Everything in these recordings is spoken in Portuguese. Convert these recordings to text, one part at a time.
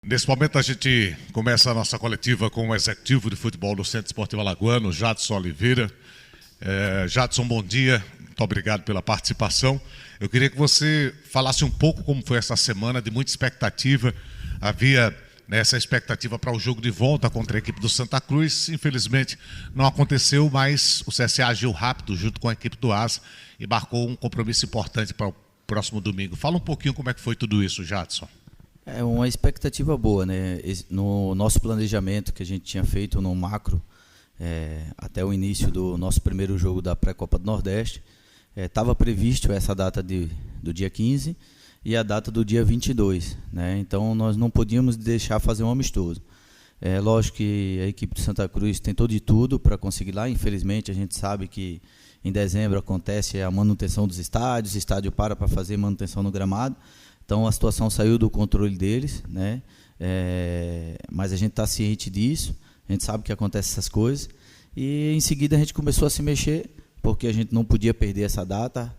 Nesse momento a gente começa a nossa coletiva com o executivo de futebol do Centro Esportivo Alagoano, Jadson Oliveira. Jadson, bom dia, muito obrigado pela participação. Eu queria que você falasse um pouco como foi essa semana de muita expectativa. Havia essa expectativa para o jogo de volta contra a equipe do Santa Cruz. Infelizmente não aconteceu, mas o CSA agiu rápido junto com a equipe do Asa e marcou um compromisso importante para o próximo domingo. Fala um pouquinho como é que foi tudo isso, Jadson. É uma expectativa boa, né? No nosso planejamento que a gente tinha feito no macro, até o início do nosso primeiro jogo da pré-copa do Nordeste, estava previsto essa data do dia 15 e a data do dia 22, né? Então nós não podíamos deixar fazer um amistoso. Lógico que a equipe do Santa Cruz tentou de tudo para conseguir lá. Infelizmente a gente sabe que em dezembro acontece a manutenção dos estádios, o estádio para fazer manutenção no gramado. Então a situação saiu do controle deles, né? Mas a gente está ciente disso, a gente sabe que acontecem essas coisas. E em seguida a gente começou a se mexer, porque a gente não podia perder essa data.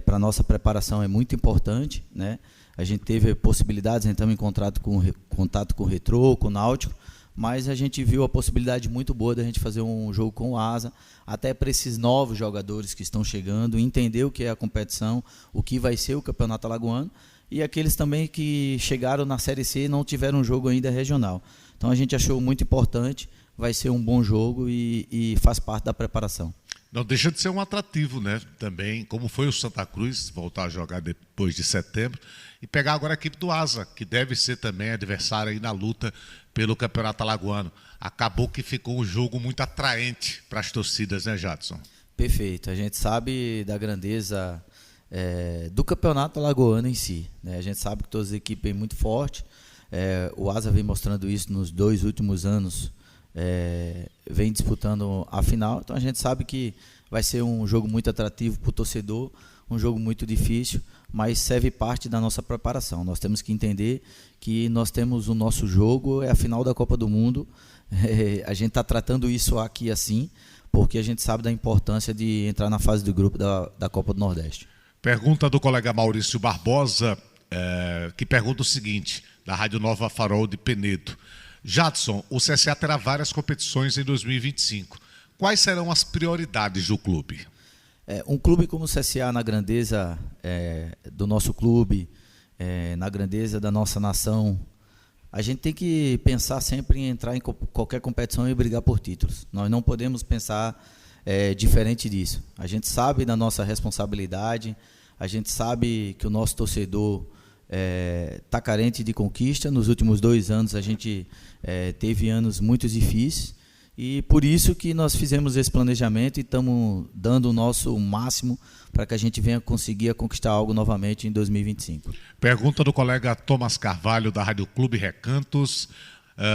Para a nossa preparação é muito importante, né? A gente teve possibilidades, entramos em contato com o Retrô, com o Náutico, mas a gente viu a possibilidade muito boa da gente fazer um jogo com o Asa, até para esses novos jogadores que estão chegando, entender o que é a competição, o que vai ser o Campeonato Alagoano, e aqueles também que chegaram na Série C e não tiveram um jogo ainda regional. Então a gente achou muito importante, vai ser um bom jogo e faz parte da preparação. Não deixa de ser um atrativo, né? Também, como foi o Santa Cruz, voltar a jogar depois de setembro, e pegar agora a equipe do Asa, que deve ser também adversária aí na luta pelo Campeonato Alagoano. Acabou que ficou um jogo muito atraente para as torcidas, né, Jadson? Perfeito. A gente sabe da grandeza do Campeonato Alagoano em si, né? A gente sabe que todas as equipes vêm muito forte. O Asa vem mostrando isso nos 2 últimos anos. Vem disputando a final, então a gente sabe que vai ser um jogo muito atrativo para o torcedor, um jogo muito difícil, mas serve parte da nossa preparação. Nós temos que entender que nós temos o nosso jogo, é a final da Copa do Mundo. A gente está tratando isso aqui assim, porque a gente sabe da importância de entrar na fase do grupo da Copa do Nordeste. Pergunta do colega Maurício Barbosa, que pergunta o seguinte, da Rádio Nova Farol de Penedo. Jadson, o CSA terá várias competições em 2025. Quais serão as prioridades do clube? Um clube como o CSA, na grandeza do nosso clube, na grandeza da nossa nação, a gente tem que pensar sempre em entrar em qualquer competição e brigar por títulos. Nós não podemos pensar diferente disso. A gente sabe da nossa responsabilidade, a gente sabe que o nosso torcedor está carente de conquista. Nos últimos 2 anos a gente teve anos muito difíceis e por isso que nós fizemos esse planejamento e estamos dando o nosso máximo para que a gente venha conseguir conquistar algo novamente em 2025. Pergunta do colega Thomas Carvalho, da Rádio Clube Recantos.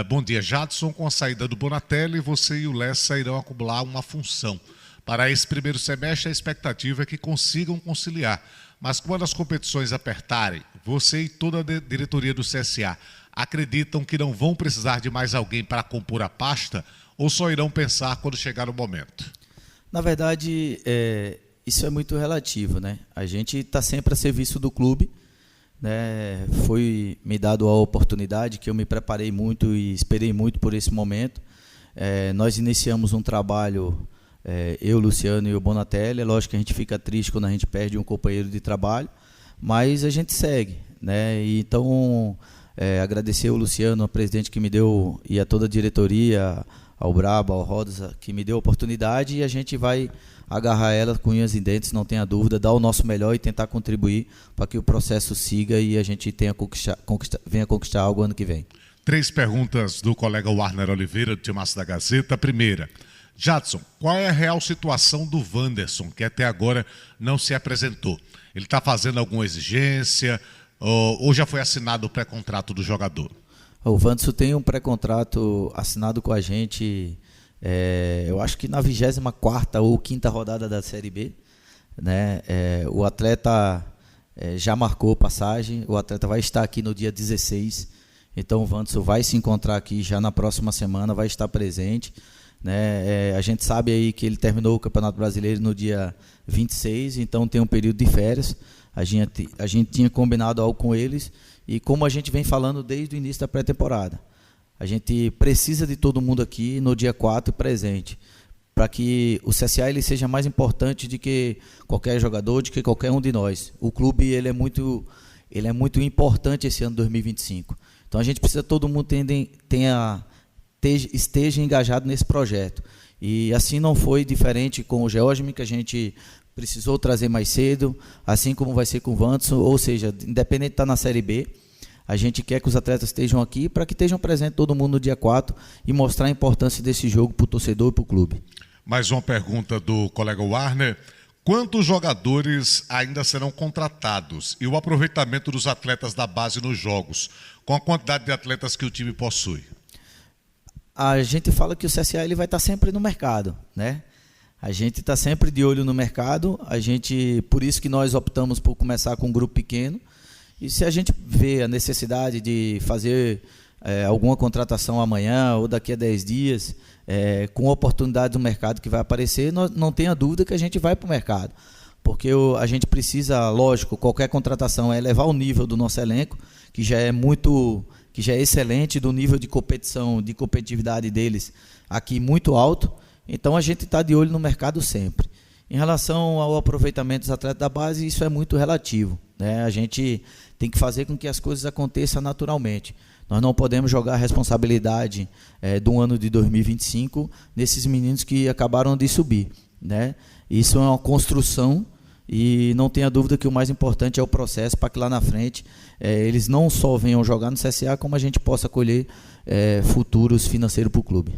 Bom dia, Jadson. Com a saída do Bonatelli, você e o Lessa irão acumular uma função. Para esse primeiro semestre, a expectativa é que consigam conciliar. Mas quando as competições apertarem, você e toda a diretoria do CSA acreditam que não vão precisar de mais alguém para compor a pasta ou só irão pensar quando chegar o momento? Na verdade, isso é muito relativo, né? A gente está sempre a serviço do clube, né? Foi me dado a oportunidade que eu me preparei muito e esperei muito por esse momento. Nós iniciamos um trabalho, eu, Luciano e o Bonatelli. É lógico que a gente fica triste quando a gente perde um companheiro de trabalho, mas a gente segue, né? E então, agradecer ao Luciano, ao presidente que me deu, e a toda a diretoria, ao Braba, ao Rodas, que me deu a oportunidade, e a gente vai agarrar ela com unhas e dentes, não tenha dúvida, dar o nosso melhor e tentar contribuir para que o processo siga e a gente venha conquistar algo ano que vem. 3 perguntas do colega Warner Oliveira, do Timaço da Gazeta. Primeira, Jadson, qual é a real situação do Wanderson, que até agora não se apresentou? Ele está fazendo alguma exigência ou já foi assinado o pré-contrato do jogador? O Wanderson tem um pré-contrato assinado com a gente, eu acho que na 24ª ou 5ª rodada da Série B, né? O atleta já marcou passagem, o atleta vai estar aqui no dia 16, então o Wanderson vai se encontrar aqui já na próxima semana, vai estar presente, né? A gente sabe aí que ele terminou o Campeonato Brasileiro no dia 26, então tem um período de férias, A gente tinha combinado algo com eles e como a gente vem falando desde o início da pré-temporada. A gente precisa de todo mundo aqui no dia 4 presente, para que o CSA ele seja mais importante do que qualquer jogador, de que qualquer um de nós. O clube ele é muito importante esse ano 2025. Então a gente precisa que todo mundo esteja engajado nesse projeto. E assim não foi diferente com o Georgime, que a gente precisou trazer mais cedo, assim como vai ser com o Wanderson, ou seja, independente de estar na Série B, a gente quer que os atletas estejam aqui para que estejam presentes todo mundo no dia 4 e mostrar a importância desse jogo para o torcedor e para o clube. Mais uma pergunta do colega Warner. Quantos jogadores ainda serão contratados e o aproveitamento dos atletas da base nos jogos, com a quantidade de atletas que o time possui? A gente fala que o CSA ele vai estar sempre no mercado, né? A gente está sempre de olho no mercado, por isso que nós optamos por começar com um grupo pequeno. E se a gente vê a necessidade de fazer alguma contratação amanhã ou daqui a 10 dias, com oportunidade do mercado que vai aparecer, não tenha dúvida que a gente vai para o mercado. Porque a gente precisa, lógico, qualquer contratação é elevar o nível do nosso elenco, que já é excelente, do nível de competição, de competitividade deles aqui muito alto. Então a gente está de olho no mercado sempre. Em relação ao aproveitamento dos atletas da base, isso é muito relativo, né? A gente tem que fazer com que as coisas aconteçam naturalmente. Nós não podemos jogar a responsabilidade do ano de 2025 nesses meninos que acabaram de subir, né? Isso é uma construção e não tenha dúvida que o mais importante é o processo para que lá na frente eles não só venham jogar no CSA, como a gente possa colher futuros financeiros para o clube.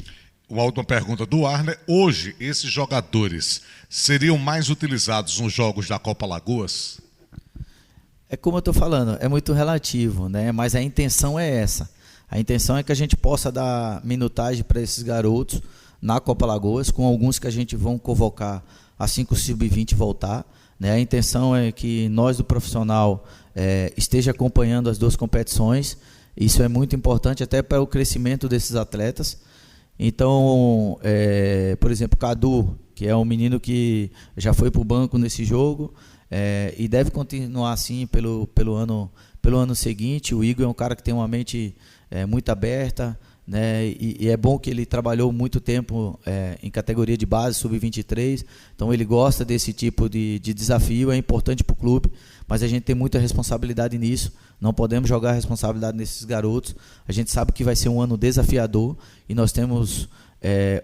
Uma última pergunta do Warner. Hoje, esses jogadores seriam mais utilizados nos jogos da Copa Alagoas? É como eu estou falando, é muito relativo, né? Mas a intenção é essa. A intenção é que a gente possa dar minutagem para esses garotos na Copa Alagoas, com alguns que a gente vão convocar assim que o Sub-20 voltar, né? A intenção é que nós do profissional esteja acompanhando as duas competições. Isso é muito importante até para o crescimento desses atletas. Então, por exemplo, Cadu, que é um menino que já foi para o banco nesse jogo e deve continuar assim pelo ano seguinte. O Igor é um cara que tem uma mente muito aberta, né? E é bom que ele trabalhou muito tempo em categoria de base, sub-23, então ele gosta desse tipo de desafio, é importante para o clube, mas a gente tem muita responsabilidade nisso, não podemos jogar a responsabilidade nesses garotos. A gente sabe que vai ser um ano desafiador e nós temos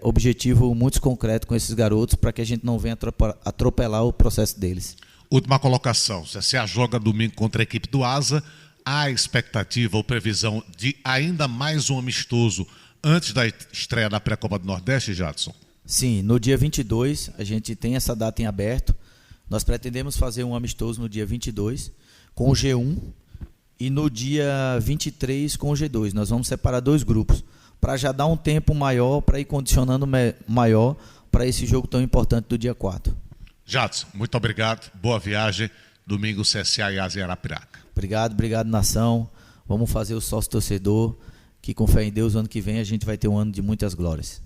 objetivo muito concreto com esses garotos para que a gente não venha atropelar o processo deles. Última colocação, se a CSA joga domingo contra a equipe do Asa, há expectativa ou previsão de ainda mais um amistoso antes da estreia da pré-copa do Nordeste, Jadson? Sim, no dia 22 a gente tem essa data em aberto. Nós pretendemos fazer um amistoso no dia 22 com o G1 e no dia 23 com o G2. Nós vamos separar dois grupos para já dar um tempo maior, para ir condicionando maior para esse jogo tão importante do dia 4. Jadson, muito obrigado, boa viagem, domingo CSA e Asa em Arapiraca. Obrigado, nação. Vamos fazer o sócio torcedor, que com fé em Deus, o ano que vem a gente vai ter um ano de muitas glórias.